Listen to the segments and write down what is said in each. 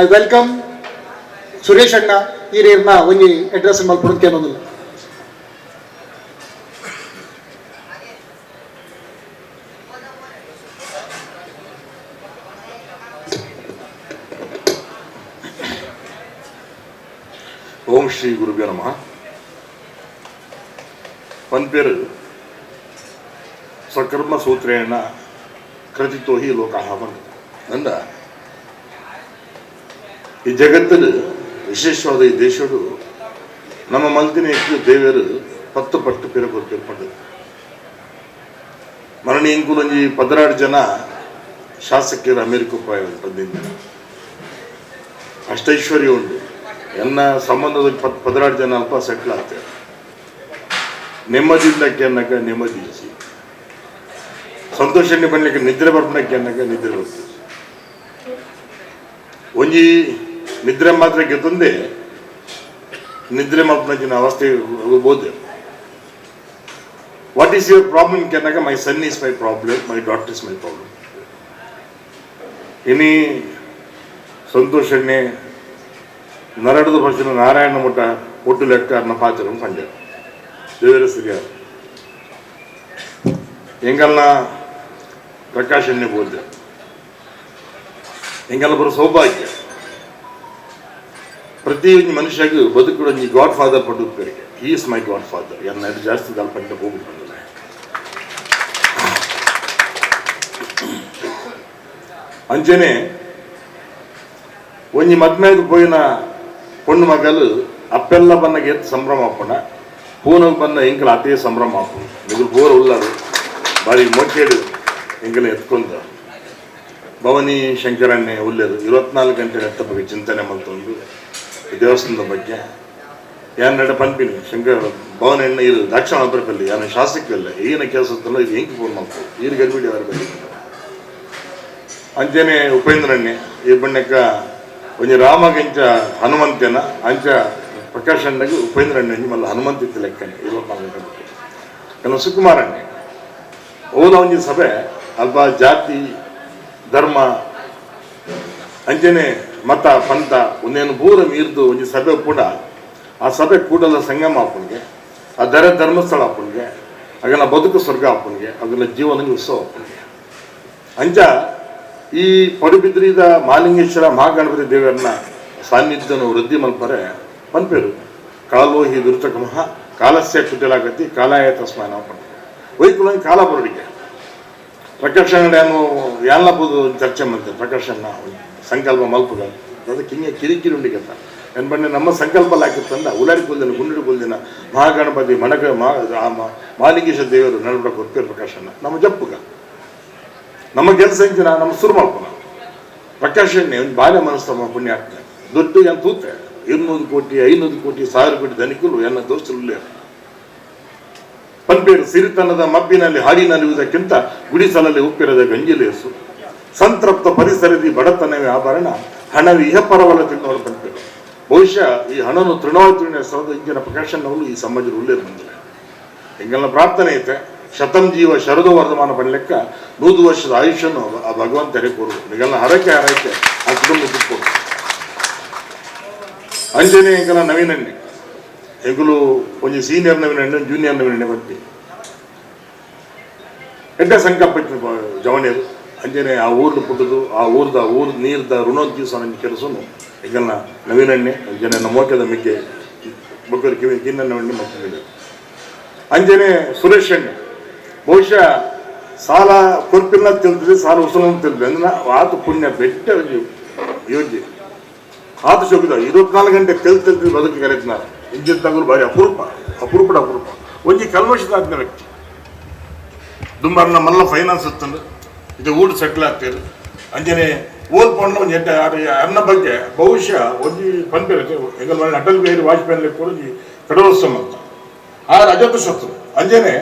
I welcome Suresh ಅಣ್ಣ ಹಿರಿಯರ್ನ ಒಂಜಿ address ಮಲ್ಪುರಕ್ಕೆ ಅನ್ನೋದಿಲ್ಲ. ಓಂ ಶ್ರೀ ಗುರುಭ್ಯೋ ನಮಃ. ಪಂಪೇರು ಸ್ವಕರ್ಮ ಸೂತ್ರೇಣ ಕೃತಿತೋ ಹಿ ಲೋಕಃ ಬಂದ ಅಂದ ಈ ಜಗತ್ತಲ್ಲಿ ವಿಶೇಷವಾದ ಈ ದೇಶಡು ನಮ್ಮ ಮಲ್ತಿನ ಹೆಚ್ಚು ದೇವರು 10 ಪಟ್ಟು ಪೇರ್ಪಟ್ಟರು. ಮರಣಿ ಇಂಕುಲಂಜಿ 16 ಜನ ಶಾಸಕರು ಅಮೆರಿಕ ಹೋಗಿ 15 ಜನ ಅಷ್ಟೈಶ್ವರ್ಯ ಉಂಟು. ಎನ್ನ ಸಂಬಂಧದ 16 ಜನ ಅಲ್ಪ ಸೆಟ್ಲ್ ಆಗ್ತಾರೆ. ನೆಮ್ಮದಿಲ್ಲಕ್ಕೆ ಅನ್ನಕ ನೆಮ್ಮದಿ ಇಸಿ, ಸಂತೋಷಕ್ಕೆ ಬನ್ಲಿಕ್ಕೆ ನಿದ್ರೆ ಬರ್ಪಣಕ್ಕೆ ಅನ್ನಕ ನಿದ್ರೆ ಬರ್ತದೆ. ಒಂಜಿ ನಿದ್ರೆ ಮಾತ್ರ ಗೆದ್ದಂದೆ ನಿದ್ರೆ ಮಲ್ಪನಕ್ಕಿನ ಅವಸ್ಥೆ ಹೋಗ್ಬೋದು. ವಾಟ್ ಈಸ್ ಯುವರ್ ಪ್ರಾಬ್ಲಮ್ ಕೆನ್ನಾಗ my son is my problem, my daughter is my problem. ಇನಿ ಸಂತೋಷಣ್ಣೆ ನರಡದ ವರ್ಷದ ನಾರಾಯಣ ಮಠ ಒಟ್ಟು ಲೆಕ್ಕ ಅನ್ನ ಪಾತ್ರ ಪಂಜ ದೇವರ ಸಿರಿಯಾರ ಎಂಗಲ್ನ ಪ್ರಕಾಶನ್ನೇ ಬೋಲ್ದೆ ಎಂಗಲ್ಲ ಬರೋ ಸೌಭಾಗ್ಯ. ಪ್ರತಿ ಮನುಷ್ಯಗೂ ಬದುಕು ಗಾಡ್ ಫಾದರ್ ಪಟ್ಟು ಪೇರಿಗೆ he is my godfather ಎನ್ನ ಜಾಸ್ತಿ ದಾಲ್ ಪಂಡ ಹೋಗಿ ಬಂದಿಲ್ಲ. ಅಂಚನೆ ಒಂಜಿ ಮದ್ಮೇದು ಪೋಯಿನ ಪೊಣ್ಣು ಮಗಲು ಅಪ್ಪೆಲ್ಲ ಬನ್ನಗೆ ಎತ್ತು ಸಂಭ್ರಮ ಹಾಕೋಣ, ಪೂನಗೆ ಬಂದ ಎಂಕಲ ಅದೇ ಸಂಭ್ರಮ ಹಾಕೋಣ. ಇದು ಬೋರ್ ಉಳ್ಳಾರು ಬಾರಿ ಮೊಟ್ಟೆಡು ಎಂಕಲ ಎತ್ಕೊಂಡ ಭವನಿ ಶಂಕರಣ್ಣೆ ಉಳ್ಳೇದು 24 ಗಂಟೆ ಎತ್ತ ಬಗ್ಗೆ ಚಿಂತನೆ ಮಲ್ತೊಂದು ದೇವಸ್ಥಾನದ ಬಗ್ಗೆ ಯಾರು ನಡ ಪನ್ಪಿನಿ ಶಂಕರ ಭವನ ಎಣ್ಣೆ ಇದು ದಕ್ಷಿಣ ಅಪರಪಲ್ಲಿ ಯಾರು ಶಾಸಕಲ್ಲ ಈಗಿನ ಕೆಲಸದಲ್ಲ ಇದು ಹೆಂಗೆ ಫೋನ್ ಮಾಡ್ತಾರೆ ಈಗ ಗಡ್ಬಿಡಿ ಅವರ ಬಗ್ಗೆ ಅಂಚನೆ ಉಪೇಂದ್ರಣ್ಣೆ ಈ ಬಣ್ಣಕ್ಕ ಒಂಜಿ ರಾಮಗಂಚ ಹನುಮಂತನ ಅಂಚ ಪ್ರಕಾಶಣ್ಣಗೆ ಉಪೇಂದ್ರಣ್ಣೆ ಮಲ್ಲ ಹನುಮಂತಿತ್ತ ಲೆಕ್ಕನೆ 24 ಗಂಟೆ ಬಿಟ್ಟು ಕೆಲವು ಸುಕುಮಾರಣ್ಣೆ ಓದ ಒಂಜಿ ಸಭೆ ಅಲ್ಪ ಜಾತಿ ಧರ್ಮ ಅಂಚನೆ ಮತ ಪಂಥ ಒಂದೇನು ಪೂರ ಮೀರ್ದು ಒಂಜಿ ಸಭೆ ಕೂಡ ಆ ಸಭೆ ಕೂಡಲ ಸಂಗಮ ಅಪ್ಪನಿಗೆ ಆ ಧರ್ಮಸ್ಥಳ ಅಪ್ಪನಿಗೆ ಆಗಲ್ಲ ಬದುಕು ಸ್ವರ್ಗ ಅಪ್ಪನಿಗೆ ಆಗಲ್ಲ ಜೀವನಗೆ ಉತ್ಸವ ಅಪ್ಪನಿಗೆ ಅಂಚ ಈ ಪಡುಬಿದ್ರಿದ ಮಾಲಿಂಗೇಶ್ವರ ಮಹಾಗಣಪತಿ ದೇವರನ್ನ ಸಾನ್ನಿಧ್ಯವನ್ನು ವೃದ್ಧಿ ಮಲ್ಪರೆ ಪನ್ಪೇರು ಕಾಲೋ ಹಿ ದುರ್ತಕಮಃ ಕಾಲಸ್ಯ ಕುಟಿಲಾಗತಿ ಕಾಲಾಯ ತಸ್ಮಾನ ಪಂಡ ವೈಕುಲ ಕಾಲ ಬರೋಡಿಗೆ ಪ್ರಕರ್ಷಣೆಯನ್ನು ಯಾನ್ಲಬೋದು ಚರ್ಚೆ ಮಾಡ್ತಾರೆ. ಪ್ರಕರ್ಷಣ ಸಂಕಲ್ಪ ಮಲ್ಪಗ ಅದಕ್ಕೆ ಹಿಂಗೆ ಕಿರಿಕಿರಿ ಉಂಡಿಗೆತ್ತ ಏನು ಬಣ್ಣ ನಮ್ಮ ಸಂಕಲ್ಪ ಹಾಕಿತ್ತಂದ ಉಲಾರಿ ಕುಲ್ದಿನ ಗುಂಡಿಡು ಕುಲ್ದಿನ ಮಹಾಗಣಪತಿ ಮಾಲಿಂಗೇಶ್ವರ ದೇವರು ನಡ್ಬಿಡ ಕೊಡ್ತೇವೆ. ಪ್ರಕಾಶನ ನಮ್ಮ ಜಪ್ಪುಗ ನಮ್ಮ ಕೆಲಸ ಇಂಚಿನ ನಮ್ಮ ಶುರು ಮಾಡ್ಕೊಳ ಪ್ರಕಾಶನ್ನೇ ಒಂದು ಬಾಲ್ಯ ಮನಸ್ಸಮ್ಮ ಪುಣ್ಯ ಆಗ್ತದೆ. ದುಡ್ಡು ಏನು ತೂತೆ 200 ಕೋಟಿ 500 ಕೋಟಿ 1000 ಕೋಟಿ ಧನಿಕರು ಎನ್ನ ದೋಸ್ತರು ಪನ್ಪೇರು ಸಿರಿತನದ ಮಬ್ಬಿನಲ್ಲಿ ಹಾಡಿನಲ್ಲಿರುವುದಕ್ಕಿಂತ ಗುಡಿಸಲಲ್ಲಿ ಉಪ್ಪಿರದ ಗಂಜಿಲೇಸು ಸಂತೃಪ್ತ ಪರಿಸರದಿ ಬಡತನವೇ ಆಭರಣ ಹಣವಿ ಇಹಪರವಲ್ಲ ತಿನ್ನೋರು ಪನ್ಪೇರು. ಬಹುಶಃ ಈ ಹಣನು ತೃಣವಾದ ಸರದ ಇಂಜಿನ ಪ್ರಕಾಶನಗಳು ಈ ಸಮಾಜದ ಉಳ್ಳೇದು ಬಂದಿದೆ. ಹಿಂಗೆಲ್ಲ ಪ್ರಾರ್ಥನೆ ಐತೆ ಶತಂ ಜೀವ ಶರದು ವರ್ಧಮಾನ ಪಡ್ಲೆಕ್ಕ 100 ವರ್ಷದ ಆಯುಷ್ಯನು ಆ ಭಗವಂತ ತೆರೆಕೋರು ಈಗೆಲ್ಲ ಹರಕೆ ಆ ಕುಟುಂಬ ತಿಳ್ಕೊಡು. ಅಂಜನೆ ಎಂಕಲ ನವೀನಣ್ಣೆ ಎಂಕಲು ಒಂಜಿ ಸೀನಿಯರ್ ನವೀನಣ್ಣೆ ಜೂನಿಯರ್ ನವೀನಣ್ಣೆ ಬಂತಿ ಎಡ್ಡ ಸಂಕಲ್ಪ ಜವಣಿಯರು ಅಂಜನೆ ಆ ಊರ್ದು ಪುಟ್ಟದು ಆ ಊರ್ದ ನೀರ್ದ ಋಣೋದ್ಗೀಸ ಕೆಲಸನು ಈಗೆಲ್ಲ ನವೀನಣ್ಣೆ ಅಂಜನೆ ನಮೋಕ್ಯದ ಮಿಗ್ಗೆ ಬೊಕ್ಕರು ಕಿನ್ನ ನವಣ್ಣೆ ಮತ್ತೆ ಅಂಜನೆ ಸುರೇಶ್ ಅಣ್ಣೆ ಬಹುಶಃ ಸಾಲ ಕೊರ್ಪಿನ ತಿಳಿದ್ರೆ ಸಾಲ ಉಸುಲನ್ನು ತಿಳಿದ್ರೆ ಅಂದ್ರೆ ಆತು ಪುಣ್ಯ ಬೆಟ್ಟ ಯೋಗ್ಯ ಆತು ಶೋಕಿದ 24 ಗಂಟೆ ತಿಳಿದ್ರೆ ಬದುಕಿ ಕರೆಕ್ಟ್ನ ಇಂಜಿನ್ ತಗರು ಭಾರಿ ಅಪರೂಪ ಒಂಜಿ ಕಲ್ಮಶದ ವ್ಯಕ್ತಿ ದುಂಬರ್ನ ಮಲ್ಲ ಫೈನಾನ್ಸ್ ಇತ್ತಂದ್ರೆ ಇದು ಊಟ ಸೆಟ್ಲ್ ಆಗ್ತಾರೆ. ಅಂಜನೆ ಓದ್ಕೊಂಡ ಒಂದು ಅನ್ನ ಬಗ್ಗೆ ಬಹುಶಃ ಒಂಜಿ ಪಂಪೇರು ಹೆಂಗಲ್ ಅಟಲ್ ಬಿಹಾರಿ ವಾಜಪೇಯಿ ಕೂಡ ಕಡೋತ್ಸವ ಅಂತ ಆ ರಜತ ಶತ್ರು ಅಂಜನೆ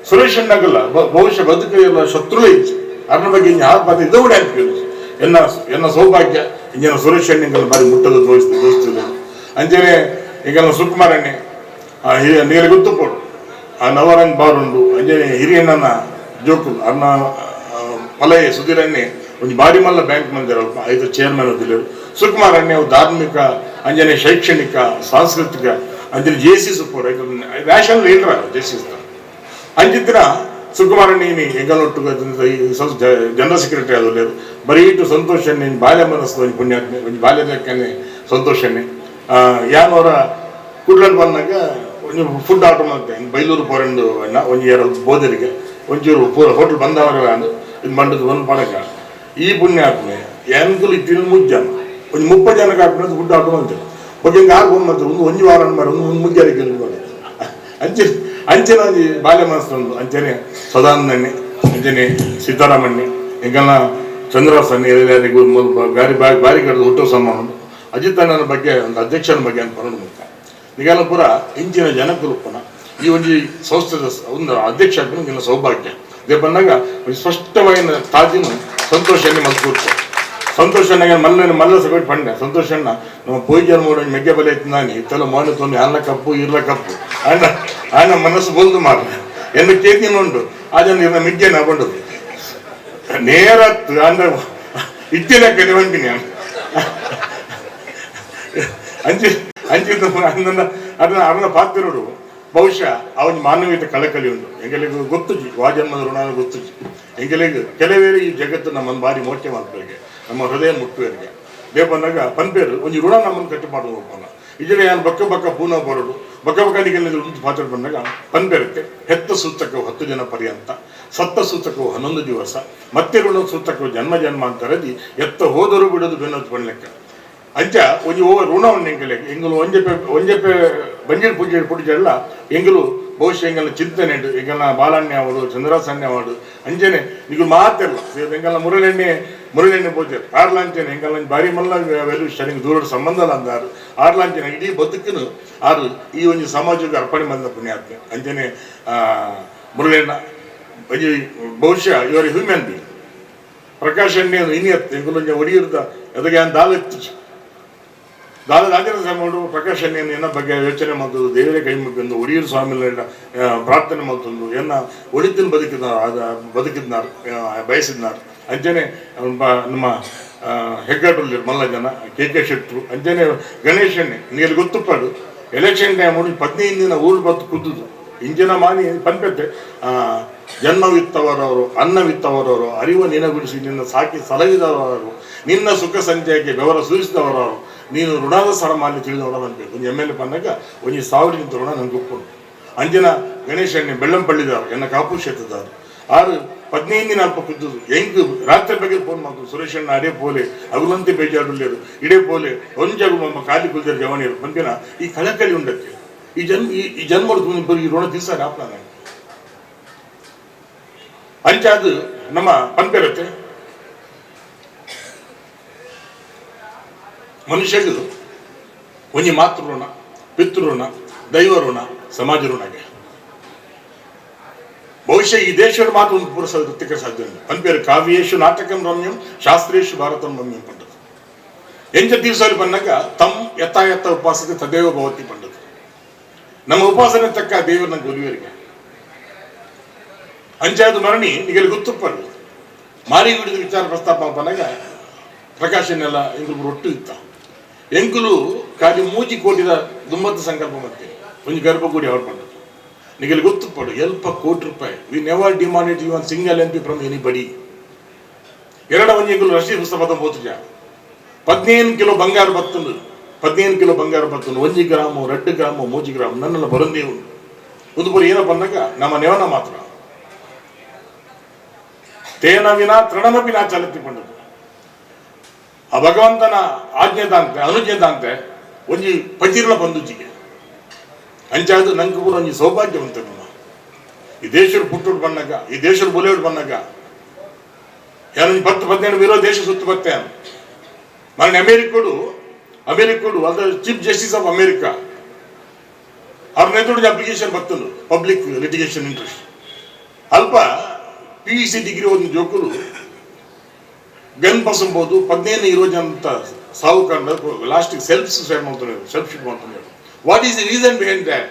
ಸುರೇಶ್ ಅಣ್ಣಗಲ್ಲ ಬಹುಶಃ ಬದುಕಿಲ್ಲ ಶತ್ರು ಇತ್ತು ಅನ್ನ ಬಗ್ಗೆ ಇನ್ನು ಯಾರು ಪಾತ್ರ ಇದವಡೆ ಅನ್ಪಿಲ್ಲ ಎನ್ನ ಸೌಭಾಗ್ಯ ಇಂಜನ ಸುರೇಶ್ ಅಣ್ಣಂಗಲ್ಲ ಬಾರಿ ಮುಟ್ಟದ ತೋರಿಸ್ತಿಲ್ಲ ಅಂಜನೆ ಈಗೆಲ್ಲ ಸುಕುಮಾರಣ್ಣೆ ನೀರು ಗೊತ್ತು ಕೊಡು ಆ ನವರಂಗ್ ಬಾರುಂಡು ಅಂಜನೆ ಹಿರಿಯಣ್ಣನ ಜೋಕು ಅನ್ನ ಫಲಯ ಸುಧೀರಣ್ಣೆ ಒಂದು ಬಾರಿ ಮಲ್ಲ ಬ್ಯಾಂಕ್ ಮಂದಿರ 5 ಚೇರ್ಮನ್ ಓದಿಲ್ಲ ಸುಕುಮಾರಣ್ಯ ಧಾರ್ಮಿಕ ಅಂಜನೆ ಶೈಕ್ಷಣಿಕ ಸಾಂಸ್ಕೃತಿಕ ಅಂಜನೆ ಜೇಸಿ ಸುಪ್ಪು ನ್ಯಾಷನಲ್ ಲೀಡರ್ ಜೇಸಿ ಅಂಚಿತ್ತಿನ ಸುಕುಮಾರಣ್ಯನಿ ಎಂಗಲೊಟ್ಟು ಜನರಲ್ ಸೆಕ್ರೆಟರಿ ಆದಲೇರು ಬರೀ ಇಟ್ಟು ಸಂತೋಷನ್ನೇ ಬಾಲ್ಯ ಮನಸ್ಸು ಒಂದು ಪುಣ್ಯಾತ್ಮೆ ಒಂದು ಬಾಲ್ಯದಕ್ಕನೆ ಸಂತೋಷನ್ನೇ ಯಾನವರ ಕುಡ್ಲಲ್ಲಿ ಬಂದಾಗ ಒಂದು ಫುಡ್ ಆರ್ಡರ್ ಮಾಡ್ತೆ ಬೈಲೂರು ಪೋರಂಡು ಒಂದು ಎರಡು ಬೋಧರಿಗೆ ಒಂಚೂರು ಪೂರ ಹೋಟೆಲ್ ಬಂದವರ ಇದು ಮಂಡದ ಒಂದು ಪಣಕ ಈ ಪುಣ್ಯಾತ್ಮೆ ಎಂಕಲು ಇಟ್ಟಿನ 3 ಜನ ಒಂದು 30 ಜನಕ್ಕೆ ಹಾಕಿದ್ರೆ ಫುಡ್ ಆರ್ಡರ್ ಮಾಡ್ತಾರೆ ಬಗ್ಗೆ ಹಿಂಗೆ ಆಗ್ಬೋದು ಒಂದು ವಾರ ಮಾಡಿ ಒಂದು ಮುಂಜಾನೆ ಕೆಲವು ಅಂಚೆನ ಒಂದು ಬಾಲ್ಯ ಮನಸ್ಸು ಒಂದು ಅಂಚನೆ ಸದಾನಂದಣ್ಣೆ ಅಂಚನೆ ಸಿದ್ದರಾಮಣ್ಣೆ ಹಿಂಗೆಲ್ಲ ಚಂದ್ರಸಣ್ಣೆ ಎಲ್ಲರಿಗೂ ಬಾರಿ ಕಡ್ದು ಹುಟ್ಟೋ ಸನ್ಮಾನ ಅಜಿತಣ್ಣನ ಬಗ್ಗೆ ಒಂದು ಅಧ್ಯಕ್ಷನ ಬಗ್ಗೆ ಅಂತ ಬರೋದು ಮುಖ್ಯ ಈಗೆಲ್ಲ ಪೂರ ಇಂಚಿನ ಜನಕುಲುಪ್ಪನ ಈ ಒಂದು ಸಂಸ್ಥೆದ ಒಂದು ಅಧ್ಯಕ್ಷ ಆಗ್ಬೇಕು ಸೌಭಾಗ್ಯ ಇದೇ ಬಂದಾಗ ಒಂದು ಸ್ಪಷ್ಟమైన ತಾಜಿನ ಸಂತೋಷನ್ನೇ ಮಲ್ಕೂರ್ತಾರೆ ಸಂತೋಷನಾಗ ಮಲ್ಲ ಸಬೇಟ್ ಪಂಡೆ ಸಂತೋಷಣ್ಣ ನಮ್ಮ ಪೋಯ್ಜನ್ ಮೂಡ ಮೆಗ್ಗೆ ಬಲೆ ಎತ್ತು ನಾನು ಇತ್ತಲ್ಲ ಮಣ್ಣು ತೊಂದು ಅಲ್ಲ ಕಪ್ಪು ಇರ್ಲ ಕಪ್ಪು ಆಯ್ನ ಮನಸ್ಸು ಬಂದು ಮಾರ ಎನ್ನ ಕೇತಿನ ಉಂಟು ಆ ಜನ ಇರ್ನ ಮಿಗ್ಗೆನ ಬಂಡದು ನೇರತ್ತು ಅಂದ್ರೆ ಇಟ್ಟಿನ ಕಡೆ ಬಂದಿನಿ ಅದನ್ನ ಪಾತ್ರರು ಬಹುಶಃ ಅವನ ಮಾನವೀಯತೆ ಕಳಕಳಿ ಉಂಟು ಎಂಗೆಲಿಗೂ ಗೊತ್ತುಜಿ ವಾಜನ್ಮದ ಋಣ ಗೊತ್ತುಜಿ ಎಂಗೆಲಿಗೂ ಕೆಲವೇರಿ ಈ ಜಗತ್ತು ನಮ್ಮನ್ನು ಬಾರಿ ಮೋಟ್ಯ ಮಾಡ್ಬೇಕು ನಮ್ಮ ಹೃದಯ ಮುಟ್ಟುವರಿಗೆ ದೇ ಬಂದಾಗ ಪನ್ಪೇರು ಒಂದು ಋಣ ನಮ್ಮನ್ನು ಕಟ್ಟಿ ಮಾಡೋದು ಹೋಗೋಣ ಇದ್ರೆ ಯಾರು ಬಕ್ಕ ಪೂನ ಬರೋದು ಬಕ್ಕನಿಗೆಲ್ಲ ಪಾತ್ರ ಬಂದಾಗ ಪನ್ಪೇರಕ್ಕೆ ಹೆತ್ತ ಸೂತಕವು 10 ಜನ ಪರ್ಯಂತ ಸತ್ತ ಸೂತಕವು 11 ದಿವಸ ಮತ್ತೆ ಋಣ ಸೂತಕವು ಜನ್ಮ ಜನ್ಮಾಂತರದಿ ಎತ್ತ ಹೋದರೂ ಬಿಡೋದು ಬೆನ್ನೋದು ಪಣ್ಲೆಕ್ಕ ಅಂಚ ಒಂದು ಋಣ ಉಂಡು ಎಂಗಲು ಒಂಜೆಪೆ ಬಂಜೀರ್ ಪೂಜೆ ಪುಡಿಜೆಲ್ಲ ಎಂಗಲು ಬಹುಶಃ ಎಂಗಲ್ಲ ಚಿಂತನೆ ಉಂಟು ಎಂಗಲ್ಲ ಬಾಲಣ್ಯ ಅವರು ಚಂದ್ರಾಸಣ್ಯ ಅವರು ಅಂಜನೆ ಈಗ ಮಾತಿಲ್ಲ ಎಂಗಲ್ಲ ಮುರಳೆಣ್ಣೆ ಪೂಜೆ ಆರ್ಲಾಂಚನೆ ಎಂಗಲ್ಲ ಬಾರಿ ಮಲ್ಲ ವೆಲು ಶನಿಗೆ ದೂರದ ಸಂಬಂಧ ಅಂದಾರು ಆರ್ಲಾಂಚನೆ ಇಡೀ ಬದುಕನು ಆರು ಈ ಒಂದು ಸಮಾಜಕ್ಕೆ ಅರ್ಪಣೆ ಬಂದ ಪುಣ್ಯಾತ್ಮೆ ಅಂಜನೆ ಮುರಳೆಣ್ಣ ಬಹುಶಃ ಇವರ ಹ್ಯೂಮನ್ ಬೀಯಿಂಗ್ ಪ್ರಕಾಶಣ್ಣೇನು ಇನಿಯತ್ತು ಎಂಗಲೊಂಜ ಒಡಿಯಿರ್ದ ಎದಗೆ ಅಂತ ದಾಲೆತ್ತು ದಾದ ಆಂಜನೇಯ ಸ್ವಾಮಿಗಳು ಪ್ರಕಾಶಣ್ಣನ ಎನ್ನ ಬಗ್ಗೆ ಯೋಚನೆ ಮಾಡೋದು ದೇವರೇ ಕೈ ಮುಗಿದು ಒಡಿಯೂರು ಸ್ವಾಮಿಗಳ ಪ್ರಾರ್ಥನೆ ಮಾಡೋದು ಎನ್ನ ಒಡಿತಿನ ಬದುಕಿದ್ನಾರು ಬಯಸಿದ್ನಾರು ಅಂಜನೆ ನಮ್ಮ ಹೆಗ್ಗಾಟಲ್ಲಿ ಮಲ್ಲ ಜನ ಕೆ ಶೆಟ್ಟರು ಅಂಜನೆ ಗಣೇಶಣ್ಣೆ ನಿಮಗೆ ಗೊತ್ತುಪಾಡು ಎಲೆಕ್ಷನ್ ಟೈಮ್ 15 ದಿನ ಊರು ಬತ್ತು ಕುದ್ದುದು ಇಂಜಿನ ಮಾನಿ ಪನ್ಪೆತ್ತೆ ಜನ್ಮವಿತ್ತವರವರು ಅನ್ನವಿತ್ತವರವರು ಅರಿವು ನಿನಗುಡಿಸಿ ನಿನ್ನ ಸಾಕಿ ಸಲಹಿದವರು ನಿನ್ನ ಸುಖ ಸಂಚಯಕ್ಕೆ ಬೆವರ ಸೂಚಿಸಿದವರವರು ನೀನು ಋಣದ ಸರಮಾಲಿ ತಿಳಿದವರ ಅನ್ಬೇಕು ಒಂದು ಎಮ್ ಎಲ್ ಎ ಬಂದಾಗ ಒಂದು 1000 ನಿಂತ ಋಣ ನನಗೆ ಒಪ್ಪುಂಡು ಅಂಜನ ಗಣೇಶಣ್ಣೆ ಬೆಳ್ಳಂಪಳ್ಳಿದವರು ಎನ್ನ ಕಾಪು ಶೆತ್ತದವರು ಆರು 15 ದಿನ ಅಲ್ಪ ಕುದ್ದುದು ಹೆಂಗ್ ರಾತ್ರಿ ಬಗ್ಗೆ ಫೋನ್ ಮಾಡ್ತು ಸುರೇಶಣ್ಣ ಅಡೇ ಪೋಲೆ ಅಗುಲಂತೆ ಬೇಜಾಡುಳ್ಳೇರು ಇಡೇ ಪೋಲೆ ಒಂಜಾಗು ನಮ್ಮ ಖಾಲಿ ಕುಲ್ದರ್ ಜವನಿಯರು ಬಂದಿನ ಈ ಕಳಕಳಿ ಉಂಡಕ್ಕೆ ಈ ಜನ್ಮದ ಈ ಋಣ ದಿವಸ ರಾಪ್ಲಾನ ಅಂಚಾದು ನಮ್ಮ ಪನ್ಪೇರತ್ತೆ ಮನುಷ್ಯಗೂ ಒಂಜಿ ಮಾತೃ ಋಣ ಪಿತೃ ಋಣ ದೈವ ಋಣ ಸಮಾಜ ಋಣಗೆ ಬಹುಶಃ ಈ ದೇಶದ ಮಾತು ಒಂದು ಪುರುಷ ವೃತ್ತಿಕ ಸಾಧ್ಯ ಉಂಟು ಪನ್ಪೇರು ಕಾವ್ಯೇಶು ನಾಟಕಂ ರಮ್ಯಂ ಶಾಸ್ತ್ರೇಶು ಭಾರತಂ ರಮ್ಯಂ ಪಂಡದು ಎಂಚ ದಿವಸದಲ್ಲಿ ಬಂದಾಗ ತಮ್ ಎತ್ತ ಉಪಾಸತೆ ತದೇವ ಭವತಿ ಪಂಡದು ನಮ್ಮ ಉಪಾಸನೆ ತಕ್ಕ ದೇವರು ನಂಗೆ ಒಲಿವರಿಗೆ ಅಂಚಾದು ಮರಣಿ ಈಗೆಲ್ಲ ಗೊತ್ತುಪ್ಪಡು ಮಾರಿ ಗುಡಿದ ವಿಚಾರ ಪ್ರಸ್ತಾಪ ಬಂದಾಗ ಪ್ರಕಾಶನೆಲ್ಲ ಎಂಕುಲು ಒಟ್ಟು ಇತ್ತ ಎಂಕುಲು ಕಾಲಿ ಮೂಜಿ ಕೋಟಿದ ದುಮ್ಮತ್ತು ಸಂಕಲ್ಪ ಮತ್ತೆ ಒಂದು ಗರ್ಭಗುಡಿ ಅವ್ರು ಬಂದದ್ದು ನಿಗಲ್ಲಿ ಗೊತ್ತುಪ್ಪಡು ಎಲ್ಪ ಕೋಟಿ ರೂಪಾಯಿ we never demanded even single MP from anybody ಎರಡ ಒಂದು ಎಂಕುಲು ರಶೀದ್ ಪುಸ್ತಕ ಬೋತುಜ 15 ಕಿಲೋ ಬಂಗಾರ ಬತ್ತುಂಡು 15 ಕಿಲೋ ಬಂಗಾರ ಬತ್ತುಂಡು 1 ಗ್ರಾಮು 2 ಗ್ರಾಮು 3 ಗ್ರಾಮ್ ನನ್ನೆಲ್ಲ ಬರಂದೇ ಉಂಟು ಒಂದು ಬರೀ ಏನೋ ಬಂದಾಗ ನಮ್ಮ ನೆವನ ಮಾತ್ರ ತೇನ ವಿನ ತೃಣನಪಿ ನಾ ಚಲತಿ ಪಂಡದು ಆ ಭಗವಂತನ ಆಜ್ಞೆದಂತೆ ಅನುಜ್ಞೆದಂತೆ ಒಂಜಿ ಪಜಿರ್ಲ ಬಂದುಜಿಗೆ ಅಂಚಾದು ನಂಗೆ ಕೂಡ ಒಂಜಿ ಸೌಭಾಗ್ಯವಂತ ನಮ್ಮ ಈ ದೇಶದ ಪುಟ್ಟುಡು ಬಂದಾಗ ಈ ದೇಶದ ಬುಲೆಯೋಡು ಬಂದಾಗ ಯಾರು 10-12 ವಿರೋ ದೇಶ ಸುತ್ತು ಬತ್ತೆ ಮನೆ ಅಮೇರಿಕೋಡು ಅದು ಚೀಫ್ ಜಸ್ಟಿಸ್ ಆಫ್ ಅಮೇರಿಕಾ ಅವ್ರ ನೇತೃತ್ವದ ಅಪ್ಲಿಕೇಶನ್ ಬರ್ತದೆ ಪಬ್ಲಿಕ್ ಲಿಟಿಗೇಷನ್ ಇಂಟ್ರೆಸ್ಟ್ ಅಲ್ಪ PEC ಡಿಗ್ರಿ ಒಂದು ಜೋಕರು ಗನ್ ಪಸಂಬೋದು 15-20 ಜನ ಅಂತ ಸಾವು ಕಂಡು ಲಾಸ್ಟಿಗೆ ಸೆಲ್ಫ್ ಶೀಟ್ ಮಾಡ್ತಾರೆ what is the reason behind that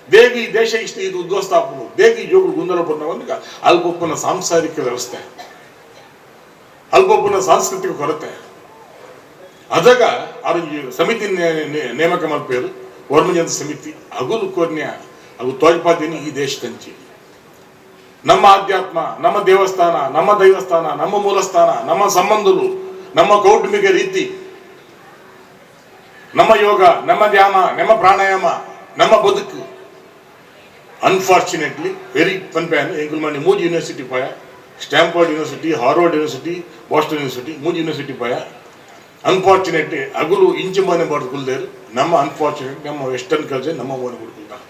ಬೇಗ ಈ ದೇಶ ಇಷ್ಟು ಇದು ಉದ್ವಸ್ತಾಪನು ಬೇಗ ಈ ಜೋಗರು ಗೊಂದಲ ಬಂದಾಗ ಅಲ್ಪೊಪ್ಪನ ಸಾಂಸಾರಿಕ ವ್ಯವಸ್ಥೆ ಅಲ್ಪೊಪ್ಪನ ಸಾಂಸ್ಕೃತಿಕ ಕೊರತೆ ಅದಾಗ ಅವ್ರ ಸಮಿತಿ ನೇಮಕ ಮಲ್ಪೇರು ವರ್ಮಜಂತ ಸಮಿತಿ ಅಗುಲು ಕೋರ್ನ್ಯ ಅವು ತೋಜ್ಪಾದಿನಿ ಈ ದೇಶದಂಚಿ ನಮ್ಮ ಆಧ್ಯಾತ್ಮ, ನಮ್ಮ ದೇವಸ್ಥಾನ, ನಮ್ಮ ದೈವಸ್ಥಾನ, ನಮ್ಮ ಮೂಲಸ್ಥಾನ, ನಮ್ಮ ಸಂಬಂಧಗಳು, ನಮ್ಮ ಕೌಟುಂಬಿಕ ರೀತಿ, ನಮ್ಮ ಯೋಗ, ನಮ್ಮ ಧ್ಯಾನ, ನಮ್ಮ ಪ್ರಾಣಾಯಾಮ, ನಮ್ಮ ಬದುಕು ಅನ್ಫಾರ್ಚುನೇಟ್ಲಿ ವೆರಿ ಪನ್ಪ್ಯಾನ್ ಎಂಕುಲ್ಮಣಿ ಮೂಜಿ ಯೂನಿವರ್ಸಿಟಿ ಪೋಯ, Stanford university, Harvard university, Boston university ಮೂಜಿ ಯೂನಿವರ್ಸಿಟಿ ಪೋಯ. ಅನ್ಫಾರ್ಚುನೇಟ್ಲಿ ಅಗುಲು ಇಂಚು ಮನೆ ಬಡ್ಕೊಳ್ದೇರು ನಮ್ಮ ಅನ್ಫಾರ್ಚುನೇಟ್ ನಮ್ಮ ವೆಸ್ಟರ್ನ್ ಕಲ್ಚರ್ ನಮ್ಮ ಮನೆ ಬಡ್ಕೊಳ್ತಾರೆ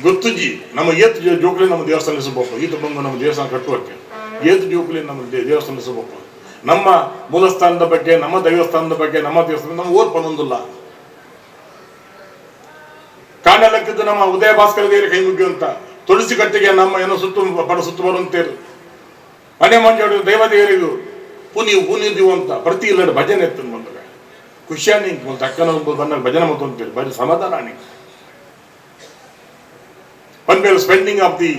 ಗೊತ್ತುಜಿ ನಮ್ಮ ಏತ್ ಜೋಕ್ಲಿ ನಮ್ಮ ದೇವಸ್ಥಾನ ಹೆಸಬೇಕು ಈತ ಬಂದು ನಮ್ಮ ದೇವಸ್ಥಾನ ಕಟ್ಟುವಕ್ಕೆ ಏತ್ ಜೋಕ್ಲಿ ನಮ್ಮ ದೇವಸ್ಥಾನ ಹೆಸಬೇಕು ನಮ್ಮ ಮೂಲಸ್ಥಾನದ ಬಗ್ಗೆ ನಮ್ಮ ದೇವಸ್ಥಾನದ ಬಗ್ಗೆ ನಮ್ಮ ದೇವಸ್ಥಾನ ನಮ್ಮ ಓದ್ ಪನ್ನೊಂದಿಲ್ಲ ಕಾಣಲಕ್ಕಿದ್ದು ನಮ್ಮ ಉದಯ ಭಾಸ್ಕರ ದೇವರ ಕೈ ಮುಗಿಯುವಂತ ತುಳಸಿ ಕಟ್ಟಿಗೆ ನಮ್ಮ ಏನೋ ಸುತ್ತು ಬರುವಂತೇರು ಮನೆ ಮಂಜೋಡು ದೇವದೇವರಿಗೂ ಪೂನಿದೀವು ಅಂತ ಪ್ರತಿ ಇಲ್ಲದ ಭಜನೆ ಎತ್ತ ಬಂದಾಗ ಖುಷಿಯಾನಿ ಅಕ್ಕನ ಬಂದಾಗ ಭಜನೆ ಮತ್ತು ಅಂತೇಳಿ ಬರೀ ಸಮಾಧಾನ ಪನ್ಪೇರು spending of the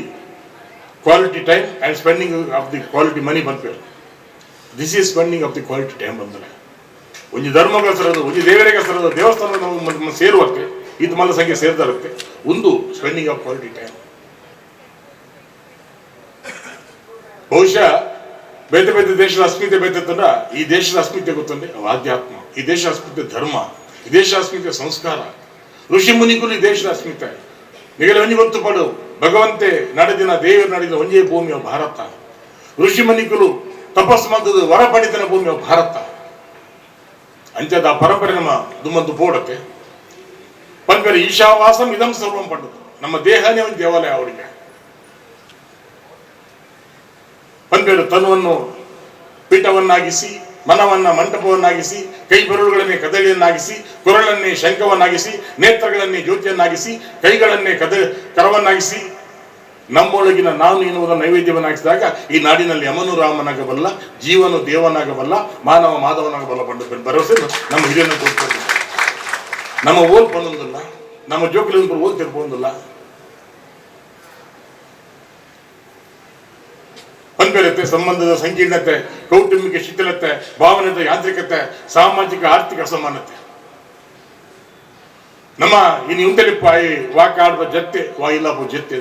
quality time and spending of the quality money ಪನ್ಪೇರು this is spending of the quality time ಬಂದರೆ ಒಂದು ಧರ್ಮಗಳ ಸರದು ಒಂದು ದೇವರಿಗೆ ಸರದು ದೇವಸ್ಥಾನ ನಾವು ಸೇರುವಕ್ಕೆ ಇದು ಮಲ್ಲ ಸಂಖ್ಯೆ ಸೇರ್ತಾ ಇರುತ್ತೆ ಒಂದು ಸ್ಪೆಂಡಿಂಗ್ ಆಫ್ ಕ್ವಾಲಿಟಿ ಟೈಮ್ ಬಹುಶಃ ಬೇರೆ ಬೇರೆ ದೇಶದ ಅಸ್ಮಿತೆ ಬೇತಂದ್ರ ಈ ದೇಶದ ಅಸ್ಮಿತೆ ಗೊತ್ತಂದ್ರೆ ಆಧ್ಯಾತ್ಮ, ಈ ದೇಶ ಅಸ್ಮಿತೆ ಧರ್ಮ, ಈ ದೇಶ ಅಸ್ಮಿತೆ ಸಂಸ್ಕಾರ, ಋಷಿ ಮುನಿಗಳು ಈ ದೇಶದ ಅಸ್ಮಿತೆ ನಿಗಲ ಒಂಜಿ ಗೊತ್ತು ಪಡು ಭಗವಂತೆ ನಡೆದಿನ ದೇವರು ನಡೆದ ಒಂಜೇ ಭೂಮಿಯ ಭಾರತ, ಋಷಿ ಮುನಿಗಳು ತಪಸ್ಸು ಮಾಡಿದ ವರ ಪಡಿತನ ಭೂಮಿಯ ಭಾರತ ಅಂಚದ ಆ ಪರಂಪರೆ ನಮ್ಮ ದುಮ್ಮಂತು ಪೋಡಕ್ಕೆ ಪಂಪರೆ ಈಶಾವಾಸಂ ಇದಂ ಸರ್ವಂ ಪಂಡದು ನಮ್ಮ ದೇಹನೇ ಒಂದು ದೇವಾಲಯ ಅವರಿಗೆ ಪಂಪೇರು ತನುವನ್ನು ಪೀಠವನ್ನಾಗಿಸಿ ಮನವನ್ನ ಮಂಟಪವನ್ನಾಗಿಸಿ ಕೈ ಬೆರಳುಗಳನ್ನೇ ಕದಳಿಯನ್ನಾಗಿಸಿ ಕೊರಳನ್ನೇ ಶಂಖವನ್ನಾಗಿಸಿ ನೇತ್ರಗಳನ್ನೇ ಜ್ಯೋತಿಯನ್ನಾಗಿಸಿ ಕೈಗಳನ್ನೇ ಕರವನ್ನಾಗಿಸಿ ನಮ್ಮೊಳಗಿನ ನಾನು ಎನ್ನುವುದ ನೈವೇದ್ಯವನ್ನಾಗಿಸಿದಾಗ ಈ ನಾಡಿನಲ್ಲಿ ಯಮನು ರಾಮನಾಗಬಲ್ಲ, ಜೀವನು ದೇವನಾಗಬಲ್ಲ, ಮಾನವ ಮಾಧವನಾಗಬಲ್ಲ ಪಂಡ ಭರವಸೆ ನಮ್ಮ ಹಿರಿಯನ್ನು ಕೊಡ್ತಾರೆ. ನಮ್ಮ ಓಲ್ ಪನ್ನೊಂದಿಲ್ಲ, ನಮ್ಮ ಜೋಕುಲಿನ ಓಲ್ ತಿರ್ಬೋದಿಲ್ಲ. ಪಂಪೇರತೆ ಸಂಬಂಧದ ಸಂಕೀರ್ಣತೆ, ಕೌಟುಂಬಿಕ ಶಿಥಿಲತೆ, ಭಾವನೆದ ಯಾಂತ್ರಿಕತೆ, ಸಾಮಾಜಿಕ ಆರ್ಥಿಕ ಅಸಮಾನತೆ ನಮ್ಮ ಇನ್ನು ಉಂಟಲಿಪ್ಪಾಯಿ ವಾಕಾಡುವ ಜತ್ತೆ ವಾಯಿಲಾಪು ಜತ್ತೆ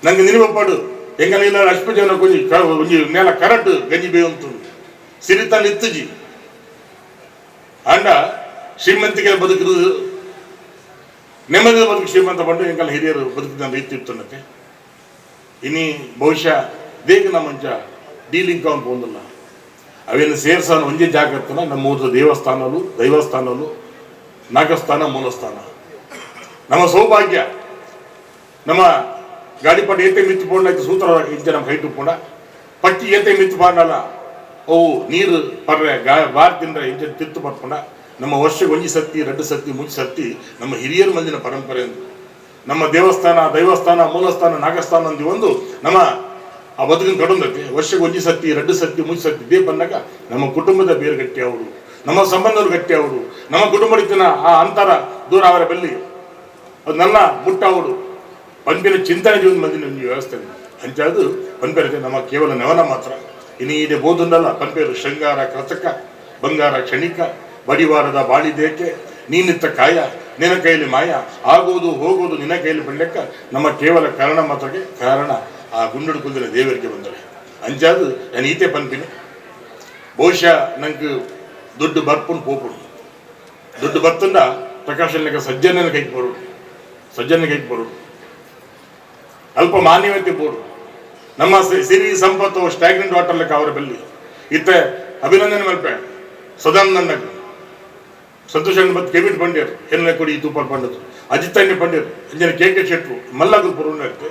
ನಂಗೆ ನಿನವಪ್ಪಾಡು ಎಂಗಲ್ಲ ಅಶ್ಪಜನ ಒಂಜಿ ನೆಲ ಕರಟು ಗಂಜಿ ಬೇವಂತು ಸಿರಿತಾನ ಇತ್ತುಜಿ ಅಂಡ ಶ್ರೀಮಂತಿಗೆ ಬದುಕಿದು ನೆಮ್ಮದಿ ಬದುಕು ಶ್ರೀಮಂತ ಬಂದು ಎಂಕಲ್ಲ ಹಿರಿಯರು ಬದುಕಿದ ರೀತಿ ಇರ್ತನಕ್ಕೆ ಇನಿ ಬಹುಶಃ ದೇಗ ಮಂಚ ಡೀಲಿಂಗ್ ಕಾನ್ ಪೋಂದಿಲ್ಲ ಅವೇನು ಸೇರ್ಸಾನ ಒಂದೇ ಜಾಗತ್ತನ ನಮ್ಮ ಊರದ ದೇವಸ್ಥಾನಲು ದೈವಸ್ಥಾನಲು ನಾಗಸ್ಥಾನ ಮೂಲಸ್ಥಾನ ನಮ್ಮ ಸೌಭಾಗ್ಯ ನಮ್ಮ ಗಾಡಿಪಟ್ಟು ಏತೆ ಮಿತ್ತು ಪೋಂಡಾಯ್ತು ಸೂತ್ರ ಇಂಚೆ ನಮ್ಮ ಹೈಟು ಪೋಂಡ ಪಟ್ಟಿ ಏತೆ ಮಿತ್ತು ಪಾಂಡಲ್ಲ ಅವು ನೀರು ಪರ್ರೆ ಬಾರ್ ತಿಂದ್ರೆ ಇಂಚೆ ತಿತ್ತು ಪಟ್ಕೊಂಡ ನಮ್ಮ ವರ್ಷಕ್ಕೆ ಒಂಜಿ ಸತ್ತಿ ಎರಡು ಸತ್ತಿ ಮುಂಚೆ ಸತ್ತಿ ನಮ್ಮ ಹಿರಿಯರ ಮಂದಿನ ಪರಂಪರೆ ಅಂತ ನಮ್ಮ ದೇವಸ್ಥಾನ ದೈವಸ್ಥಾನ ಮೂಲಸ್ಥಾನ ನಾಗಸ್ಥಾನ ಅಂದಿ ಒಂದು ನಮ್ಮ ಆ ಬದುಕಿನ ಕಡೊಂದಕ್ಕೆ ವರ್ಷಕ್ಕೆ ಒಂಜಿ ಸತ್ತಿ ಎರಡು ಸತ್ತಿ ಮುಂಚೆ ಸತ್ತಿ ಇದೇ ಬಂದಾಗ ನಮ್ಮ ಕುಟುಂಬದ ಬೇರು ಗಟ್ಟಿ ಅವರು, ನಮ್ಮ ಸಂಬಂಧಗಳು ಗಟ್ಟಿ ಅವರು, ನಮ್ಮ ಕುಟುಂಬದ ಆ ಅಂತರ ದೂರ ಅವರ ಬೆಲ್ಲಿ ಅದು ನನ್ನ ಮುಟ್ಟ ಅವರು ಪಂಪಿನ ಚಿಂತನೆ ಜೀವನ ಮಂದಿನ ವ್ಯವಸ್ಥೆ ಅಂಚಾದು ಪಂಪೇರತೆ ನಮ್ಮ ಕೇವಲ ನವನ ಮಾತ್ರ ಇನ್ನು ಇದೆ ಬೋಧುಂಡಲ್ಲ ಪಂಪೇರು ಶೃಂಗಾರ ಕೃತಕ ಬಂಗಾರ ಕ್ಷಣಿಕ ಬಡಿವಾರದ ಬಾಳಿದೇಕೆ ನೀನಿತ್ತ ಕಾಯ ನಿನ್ನ ಕೈಯಲ್ಲಿ ಮಾಯ ಆಗುವುದು ಹೋಗುವುದು ನಿನ್ನ ಕೈಯಲ್ಲಿ ಬಿಡ್ಲೆಕ್ಕ ನಮ್ಮ ಕೇವಲ ಕಾರಣ ಮಾತ್ರಕ್ಕೆ ಕಾರಣ ಆ ಗುಂಡುಡು ಕುಂದಿನ ದೇವರಿಗೆ ಬಂದರೆ ಅಂಚಾದು ನಾನು ಈತೆ ಪಂಪಿನಿ ಬಹುಶಃ ನಂಗೆ ದುಡ್ಡು ಬರ್ಪುಂಡು ಪೋಪುಡು ದುಡ್ಡು ಬರ್ತಂಡ ಪ್ರಕಾಶನ ಸಜ್ಜನ ಕೈಗೆ ಬರೋಡು ಅಲ್ಪ ಮಾನ್ಯತೆ ಬೋಡು ನಮ್ಮ ಸಿರಿ ಸಂಪತ್ತು ಸ್ಟ್ಯಾಗ್ನೆಂಟ್ ವಾಟರ್ ಲೆಕ್ಕ ಅವರ ಬೆಲ್ಲಿ ಇತ್ತೆ ಅಭಿನಂದನೆ ಮಲ್ಪೆ ಸದಾನಂದ ಸಂತೋಷ ಬತ್ ಕೆವಿಟ್ ಪಂಡ್ಯರು ಹೆಣ್ಣೆ ಕೊಡಿ ತೂಪ ಪಂಡದು ಅಜಿತಣ್ಣೆ ಪಂಡ್ಯರು ಅಂಜನ ಕೆ ಶೆಟ್ರು ಮಲ್ಲಗಲ್ ಪುರುಣ ಇರುತ್ತೆ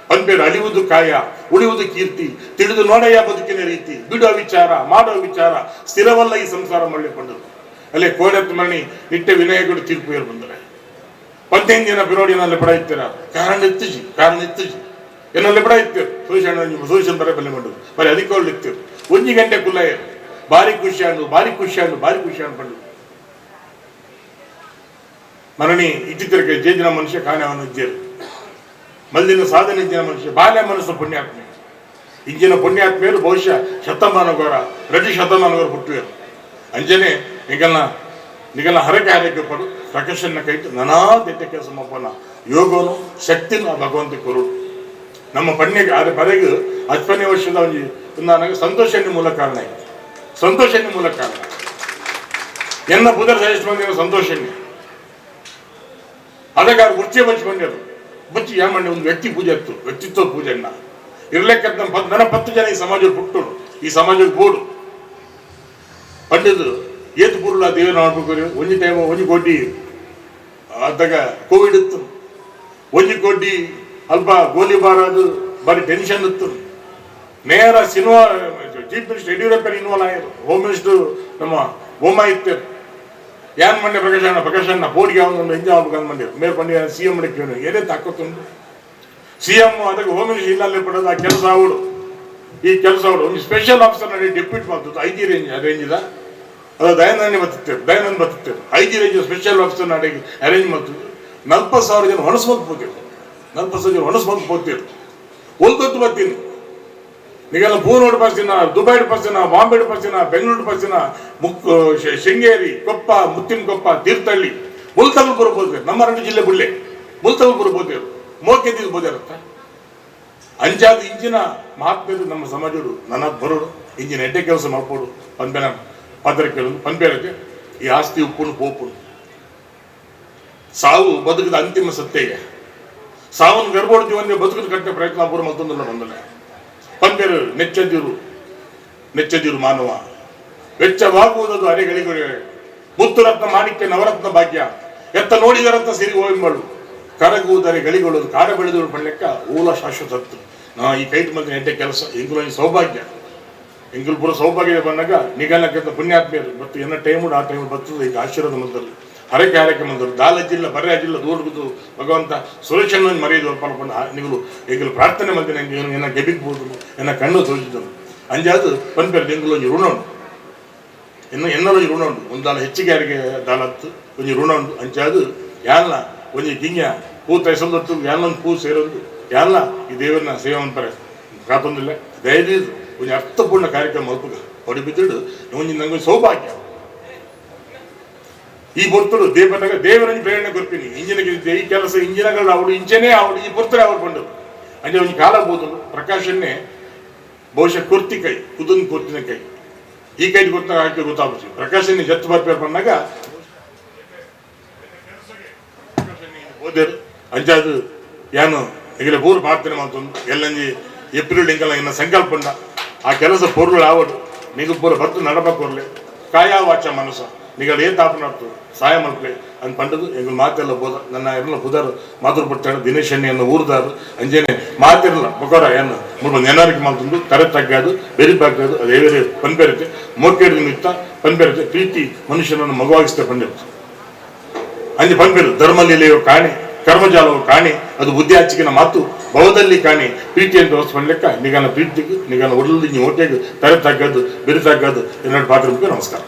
ಪಂಪೇರು ಅಳಿಯುವುದು ಕಾಯ ಉಳಿಯುವುದು ಕೀರ್ತಿ ತಿಳಿದು ನೋಡಯ್ಯ ಬದುಕಿನ ರೀತಿ ಬಿಡುವ ವಿಚಾರ ಮಾಡುವ ವಿಚಾರ ಸ್ಥಿರವಲ್ಲ ಈ ಸಂಸಾರ ಮಳ್ಳಿ ಪಂಡದು ಅಲ್ಲೇ ಕೋಡೆತ್ತು ಮಣಿ ನಿಟ್ಟೆ ವಿನಯಗಳು ತೀರ್ಪು ಏರು ಬಂದರೆ 15 ದಿನ ಬಿರೋಡಿನಲ್ಲಿ ಪಡ ಇತ್ತೀರ ಕಾರಣ ಇತ್ತುಜಿ ಎನ್ನಲ್ಲಿ ಪಡ ಇತ್ತೀರು ಸೂಷನ್ ಬರ ಬೆಲೆ ಮಾಡೋದು ಬರೀ ಅದಕ್ಕೋళ్ళు ಇತ್ತೀರು 1 ಗಂಟೆ ಕುಲ್ಲ ಭಾರಿ ಖುಷಿಯಾನು ಪಂಡು ಮರಣಿ ಇದ್ದಿದ್ದರಿಗೆ ಜೇಜಿನ ಮನುಷ್ಯ ಕಾಣವನ್ನು ಇದ್ದೇರು ಮಲ್ಲಿನ ಸಾಧನೆ ಇದ್ದಿನ ಮನುಷ್ಯ ಬಾಲ್ಯ ಮನಸ್ಸು ಪುಣ್ಯಾತ್ಮೆ ಇಂಜಿನ ಪುಣ್ಯಾತ್ಮೆಯರು ಬಹುಶಃ ಶತಮಾನಗೋರ ಪ್ರತಿ ಶತಮಾನಗೋರ ಹುಟ್ಟುವರು ಅಂಜನೆ ನಿಗಲ ಹರಕೆ ಹಾರೈಕೆ ಪಡು ಪ್ರಕಾಶನ ಕೈತು ನಾನಾ ದೆಟ್ಟ ಕೆಲಸ ಮಪ್ಪನ ಯೋಗನು ಶಕ್ತಿನ ಭಗವಂತ ಕೊರು ನಮ್ಮ ಪಣ್ಯಗೆ ಆದ ಪರೆಗೆ 10ನೇ ವರ್ಷದ ನನಗೆ ಸಂತೋಷನೇ ಮೂಲ ಕಾರಣ ಆಯಿತು ಸಂತೋಷನೇ ಮೂಲ ಕಾರಣ ಎನ್ನ ಪುದರ ಸಜೆಸ್ಟ್ ಬಂದಿರೋ ಸಂತೋಷನೇ ಅದಕ್ಕೆ ಅವ್ರು ಮುಚ್ಚೆ ಬಚ್ಚಿಕೊಂಡ್ರು ಬಚ್ಚಿ ಯಾ ಮಾಡಿ ಒಂದು ವ್ಯಕ್ತಿ ಪೂಜೆ ಇತ್ತು ವ್ಯಕ್ತಿತ್ವ ಪೂಜೆಯನ್ನ ಇರ್ಲಿಕ್ಕಂತ ನನ್ನ 10 ಜನ ಈ ಸಮಾಜಕ್ಕೆ ಹುಟ್ಟೋರು ಈ ಸಮಾಜಕ್ಕೆ ಬೋಡು ಪಂಡಿತರು ಏತು ಪೂರ್ಲ ದೇವ ನೋಡ್ಬೇಕು ಒಂಜಿ ಟೈಮ್ ಒಂಜಿ ಕೋಟಿ ಅದಾಗ ಕೋವಿಡ್ ಇತ್ತು ಒಂಜಿ ಕೋಟಿ ಅಲ್ಪ ಗೋಲಿಬಾರ್ ಅದು ಬಾರಿ ಟೆನ್ಷನ್ ಇತ್ತು ನೇರ cinema chief minister Yediyurappa involve ಆಯ್ತು ಹೋಮ್ ಮಿನಿಸ್ಟರ್ ನಮ್ಮ ಬೊಮ್ಮ ಇತ್ತು ಯಾನ್ ಮಂಡ್ಯ ಪ್ರಕಾಶಣ್ಣ ಬೋರ್ಡ್ಗೆ ಅವನೊಂದು ಎಂಜಾಯ್ ಆಗ್ಬೇಕು ಮಂಡ್ಯ ಮೇರ್ ಪಂಡ್ಯ CM ಮಾಡಕ್ಕೆ ಏನೇ ತಾಕತ್ತುಂಟು CM ಅದಕ್ಕೆ ಹೋಮ್ ಮಿನಿಸ್ಟರ್ ಇಲ್ಲಲ್ಲೇ ಪಡೋದು ಆ ಕೆಲಸ ಅವಳು ಈ ಕೆಲಸ ಅವಳು ಒಂದು ಸ್ಪೆಷಲ್ ಆಫೀಸರ್ ನೋಡಿ ಡೆಪ್ಯೂಟ್ ಮಾಡ್ತದ್ದು 5 ರೇಂಜ್ ಇದ ಅದು ದಯಾನಂದ ಬರ್ತೇವೆ 5 ರೇಂಜ್ ಸ್ಪೆಷಲ್ ಆಫೀಸರ್ ನಾಡಿ ಅರೇಂಜ್ ಮಾಡ್ತದ್ದು 40,000 ಜನ ಹೊಣಸ್ಕೊಂಡು ಹೋಗ್ತೇವೆ 40,000 ಜನ ಹೊಣಸ್ಕೊಂಡು ಹೋಗ್ತೇವೆ ಒಲ್ದೊತ್ತು ಬರ್ತೀನಿ ನೀವೆಲ್ಲ ಪೂರ್ಣೋಡು ಬರ್ತೀನ ದುಬೈ ಬರ್ತೀನ ಬಾಂಬೆ ಬರ್ತೀನ ಬೆಂಗಳೂರು ಬರ್ತೀನ ಶೃಂಗೇರಿ ಕೊಪ್ಪ ಮುತ್ತಿನಕೊಪ್ಪ ತೀರ್ಥಹಳ್ಳಿ ಮುಲ್ತಗಲ್ಪುರ ಬೋದೇರು ನಮ್ಮ 2 ಜಿಲ್ಲೆ ಬುಳ್ಳೆ ಮುಲ್ತಗಲ್ಪುರ ಬೋದೇರು ಮೋಕೆದಿದ್ದು ಬೋದೇರತ್ತ ಅಂಜಾದ ಇಂಜಿನ ಮಹಾತ್ಮರು ನಮ್ಮ ಸಮಾಜರು ನನ್ನ ಬರೋಡು ಇಂಜಿನ ಎಡ್ಡೆ ಕೆಲಸ ಮಾಡ್ಬೋದು ಪಂಪೆನ ಪಾತ್ರ ಕೇಳೋದು ಪಂಪೇರಕ್ಕೆ ಈ ಆಸ್ತಿ ಉಪ್ಪುನು ಪೋಪುನು ಸಾವು ಬದುಕಿದ ಅಂತಿಮ ಸತ್ಯಗೆ ಸಾವನ್ನು ಗರ್ಭೋಡು ಜೀವನ ಬದುಕಿದ ಕಟ್ಟೆ ಪ್ರಯತ್ನ ಪೂರ್ವ ಮತ್ತೊಂದಲ್ಲ ಬಂದಲ್ಲ ಪಂಪೇರು ನೆಚ್ಚದಿರು ಮಾನವ ವೆಚ್ಚವಾಗುವುದದು ಅರೆಗಳಿಗೂ ಮುತ್ತುರತ್ನ ಮಾಣಿಕ್ಯ ನವರತ್ನ ಭಾಗ್ಯ ಎತ್ತ ನೋಡಿದರಂತ ಸಿರಿ ಹೋಗಿಂಬಳು ಕರಗುವುದರೆ ಗಳಿಗೊಳ್ಳೋದು ಕಾರ ಬೆಳೆದವರು ಪಡ್ಲೆಕ್ಕ ಊಲ ಶಾಶ್ವತತ್ತು ನಾ ಈ ಕೈಟ್ ಮಂದಿ ಎಡ್ಡೆ ಕೆಲಸ ಎಂಗುಲ ಸೌಭಾಗ್ಯ ಎಂಗುಲ್ ಪೂರ ಸೌಭಾಗ್ಯ ಬಂದಾಗ ನಿಗಲಕ್ಕಿಂತ ಪುಣ್ಯಾತ್ಮೆಯರು ಮತ್ತು ಎನ್ನ ಟೈಮು ಆ ಟೈಮ್ ಬರ್ತದೆ ಈಗ ಆಶೀರ್ವಾದ ಮಂದರು ಹರಕೆ ಮಂದರು ದಾಲ ಜಿಲ್ಲ ಬರ್ಯ ಜಿಲ್ಲ ದೂಡ್ಗುದು ಭಗವಂತ ಸುರೇಶನ್ನು ಮರೆಯದು ಪಲ್ಕೊಂಡು ನಿಗಲು ಈಗಲೂ ಪ್ರಾರ್ಥನೆ ಮಂದಿ ನಂಗೆ ಎನ್ನ ಗೆಬಿಗ್ಬೋದು ಎನ್ನ ಕಣ್ಣು ತೋರಿಸಿದನು ಅಂಜಾದು ಪಂಪೇರು ಎಂಗುಲು ಒಂಜಿ ಋಣ ಉಂಟು ಎನ್ನಲೊಂಜಿ ಋಣ ಉಂಟು ಒಂದು ದಾಲ ಹೆಚ್ಚಿಗೆ ಯಾರಿಗೆ ದಾಲತ್ತು ಒಂಜಿ ಋಣ ಉಂಟು ಅಂಚಾದು ಯಾಲ್ಲ ಒಂಜಿ ಗಿಂಜ ಪೂ ತೈಸೊಂದೊತ್ತು ಯಾನೊಂದು ಪೂ ಸೇರೊಂದು ಯಾಲ್ಲ ಈ ದೇವರನ್ನ ಸೇವೆ ಅಂತಾರೆ ಕಾಪೊಂದಿಲ್ಲ ಧೈರ್ಯ ಒಂದು ಅರ್ಥಪೂರ್ಣ ಕಾರ್ಯಕ್ರಮ ಮಲ್ಪಗ ಹೊಡಿಬಿದ್ದು ಒಂಜಿ ನಂಗೆ ಸೌಭಾಗ್ಯ ಈ ಬರ್ತಡು ದೇವರನ್ನು ಪ್ರೇರಣೆ ಕೊರ್ತೀನಿ ಇಂಜಿನಿಗೆ ಈ ಕೆಲಸ ಇಂಜಿನಗಳು ಅವಳು ಇಂಚನೇ ಅವಳು ಈ ಬರ್ತಡೆ ಅವ್ರು ಬಂದರು ಅಂದ್ರೆ ಒಂದು ಕಾಲ ಬೋದಲು ಪ್ರಕಾಶನ್ನೇ ಬಹುಶಃ ಕೊರ್ತಿ ಕೈ ಕುದನ್ ಕೊರ್ತಿನ ಕೈ ಈ ಕೈ ಗೊತ್ತಾಗ ಹಾಕಿ ಗೊತ್ತಾಗ್ಬಿಡ್ತೀವಿ ಪ್ರಕಾಶನ್ನೇ ಜತ್ತು ಬರ್ಪೇರ್ ಬಂದಾಗ ಓದೇರು ಅಂಚಾದು ಏನು ಈಗಲೇ ಪೂರ್ವ ಪ್ರಾರ್ಥನೆ ಮಾಡ್ತಂದು ಎಲ್ಲಂಜಿ ಏಪ್ರಿಲ್ ಇಂಕಲ್ಲ ಇನ್ನ ಸಂಕಲ್ಪ ಉಂಡ ಆ ಕೆಲಸ ಪೊರ್ಲು ಆವಡು ನಿಗ ಪೂರ ಬತ್ತು ನಡಬಕ್ಕೊರ್ಲೆ ಕಾಯ ವಾಚ ಮನಸ್ಸ ನಿಗಲು ಏನ್ ತಾಪ ನಡ್ತು ಸಹಾಯ ಮಲ್ಪೆ ಅಂತ ಪಂಡದು ಎಂಗ್ ಮಾತೆಲ್ಲ ಬೋದ ನನ್ನ ಎಲ್ಲ ಪುದಾರು ಮಾತುರು ಪಡ್ತಾಳೆ ದಿನೇಶ್ ಎಣ್ಣೆಯನ್ನು ಊರ್ದಾರು ಅಂಜೇನೆ ಮಾತಿರಲ್ಲ ಬೊಕೊರ ಏನು ಮುಳ್ಳು ನೆನರಿಗೆ ಮಾಡ್ತಂದು ಕರೆ ತಗ್ಗಾದು ಬೆರಿಪಾಕೋದು ಅದು ಏವೇರಿ ಪನ್ಪೇರುತ್ತೆ ಮೋಕೇಡಿ ನಿಮಿತ್ತ ಪನ್ಪೇರುತ್ತೆ ಪ್ರೀತಿ ಮನುಷ್ಯನನ್ನು ಮಗುವಾಗಿಸ್ತಾ ಪಂಡಿರುತ್ತೆ ಅಂಜೆ ಪನ್ಪೇರು ಧರ್ಮಲೀಲೆಯೋ ಕಾಣೆ ಕರ್ಮಜಾಲವು ಕಾಣೆ ಅದು ಬುದ್ಧಿ ಹಚ್ಚಿಗಿನ ಮಾತು ಭವದಲ್ಲಿ ಕಾಣೆ ಪ್ರೀತಿ ಅಂತ ಲೆಕ್ಕ ನಿಗನ ಪ್ರೀತಿಗೂ ನಿಗನ ಒಳ್ಳೆ ಓಟೆಗೂ ತರೆ ತಗ್ಗದು ಬೆರಿ ತಗ್ಗದು ಎರಡು ಪಾತ್ರ ನಮಸ್ಕಾರ.